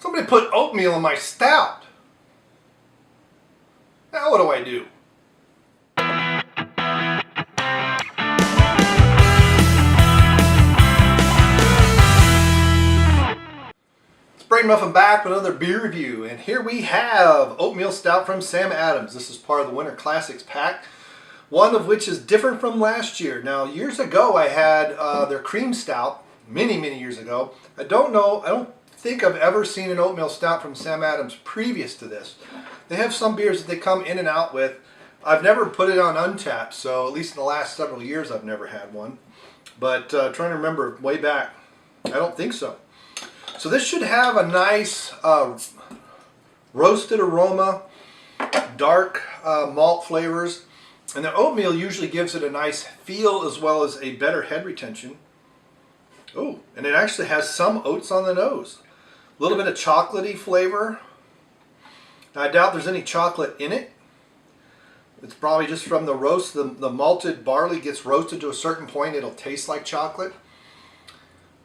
Somebody put oatmeal in my stout. Now what do I do? It's Brainmuffin back with another beer review, and here we have Oatmeal Stout from Sam Adams. This is part of the Winter Classics pack, one of which is different from last year. Now, years ago I had their cream stout, many years ago. I don't think I've ever seen an oatmeal stout from Sam Adams previous to this. They have some beers that they come in and out with. I've never put it on Untapped, so at least in the last several years I've never had one. But trying to remember way back, I don't think so. So this should have a nice roasted aroma, dark malt flavors, and the oatmeal usually gives it a nice feel as well as a better head retention. Oh, and it actually has some oats on the nose. A little bit of chocolatey flavor. Now, I doubt there's any chocolate in it. It's probably just from the roast. The malted barley gets roasted to a certain point. It'll taste like chocolate.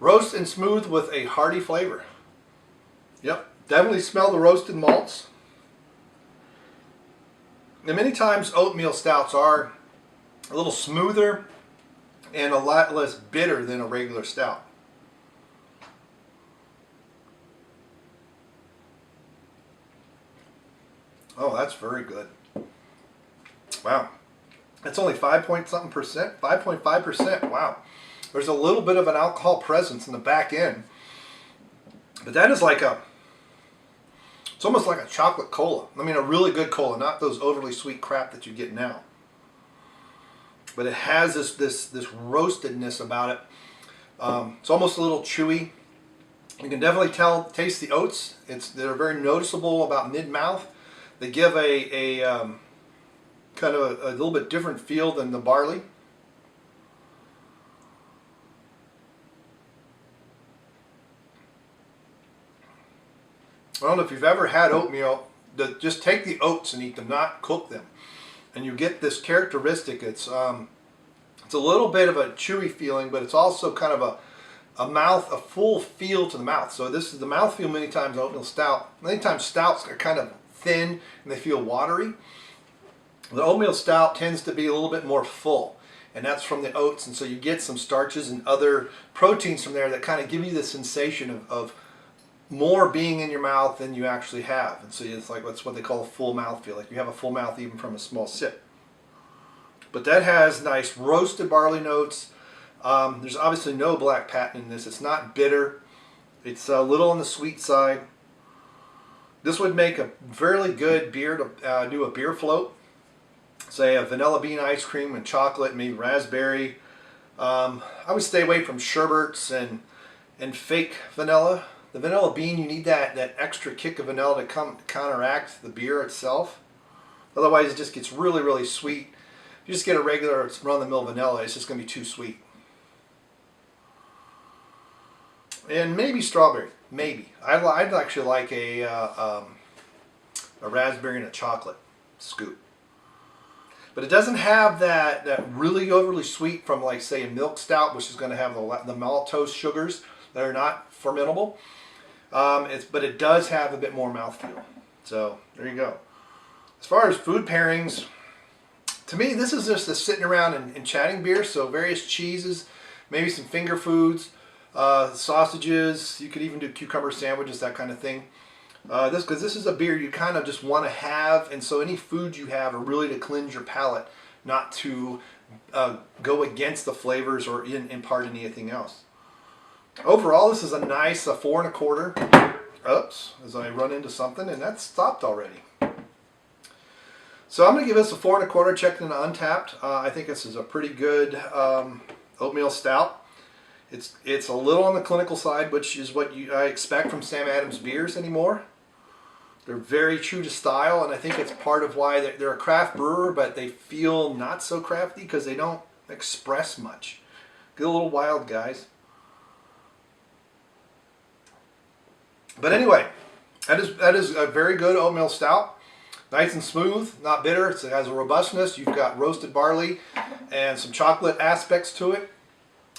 Roast and smooth with a hearty flavor. Yep, definitely smell the roasted malts. And many times oatmeal stouts are a little smoother and a lot less bitter than a regular stout. Oh, that's very good. Wow. That's only 5-point-something percent, 5.5%. Wow. There's a little bit of an alcohol presence in the back end. But that is like it's almost like a chocolate cola. I mean, a really good cola, not those overly sweet crap that you get now. But it has this roastedness about it. It's almost a little chewy. You can definitely taste the oats. They're very noticeable about mid-mouth. They give a kind of a little bit different feel than the barley. I don't know if you've ever had oatmeal. Just take the oats and eat them, not cook them, and you get this characteristic. It's a little bit of a chewy feeling, but it's also kind of a full feel to the mouth. So this is the mouthfeel many times oatmeal stout. Many times stouts are kind of thin and they feel watery. The oatmeal stout tends to be a little bit more full, and that's from the oats, and so you get some starches and other proteins from there that kind of give you the sensation of more being in your mouth than you actually have. And so it's like that's what they call a full mouth feel, like you have a full mouth even from a small sip. But that has nice roasted barley notes. There's obviously no black patent in this. It's not bitter. It's a little on the sweet side. This would make a fairly good beer to do a beer float. Say a vanilla bean ice cream and chocolate, maybe raspberry. I would stay away from sherbets and fake vanilla. The vanilla bean, you need that extra kick of vanilla to counteract the beer itself. Otherwise it just gets really sweet. If you just get a regular run-of-the-mill vanilla, it's just going to be too sweet. And maybe strawberry, maybe. I'd actually like a raspberry and a chocolate scoop. But it doesn't have that really overly sweet from, like, say, a milk stout, which is going to have the maltose sugars that are not fermentable. But it does have a bit more mouthfeel. So there you go. As far as food pairings, to me, this is just a sitting around and chatting beer. So various cheeses, maybe some finger foods, sausages. You could even do cucumber sandwiches, that kind of thing. Because this is a beer you kind of just want to have, and so any food you have are really to cleanse your palate, not to go against the flavors or impart anything else. Overall, this is a nice 4 1/4. Oops, as I run into something, and that's stopped already. So I'm going to give this a 4 1/4, checked into Untapped. I think this is a pretty good oatmeal stout. It's a little on the clinical side, which is what I expect from Sam Adams beers anymore. They're very true to style, and I think it's part of why they're a craft brewer, but they feel not so crafty because they don't express much. Get a little wild, guys. But anyway, that is a very good oatmeal stout. Nice and smooth, not bitter. It has a robustness. You've got roasted barley and some chocolate aspects to it.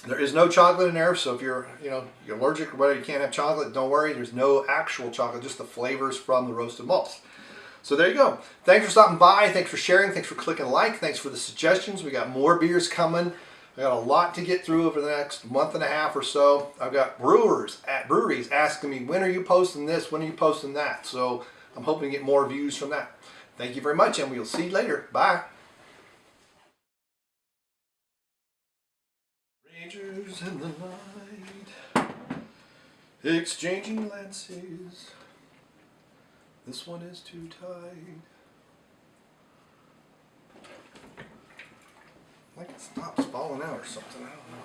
There is no chocolate in there, so if you're you're allergic or whatever, you can't have chocolate, don't worry. There's no actual chocolate, just the flavors from the roasted malts. So there you go. Thanks for stopping by. Thanks for sharing. Thanks for clicking like. Thanks for the suggestions. We got more beers coming. I got a lot to get through over the next month and a half or so. I've got breweries asking me, when are you posting this? When are you posting that? So I'm hoping to get more views from that. Thank you very much, and we'll see you later. Bye. Rangers in the night, exchanging lances. This one is too tight. Like it stops falling out or something, I don't know.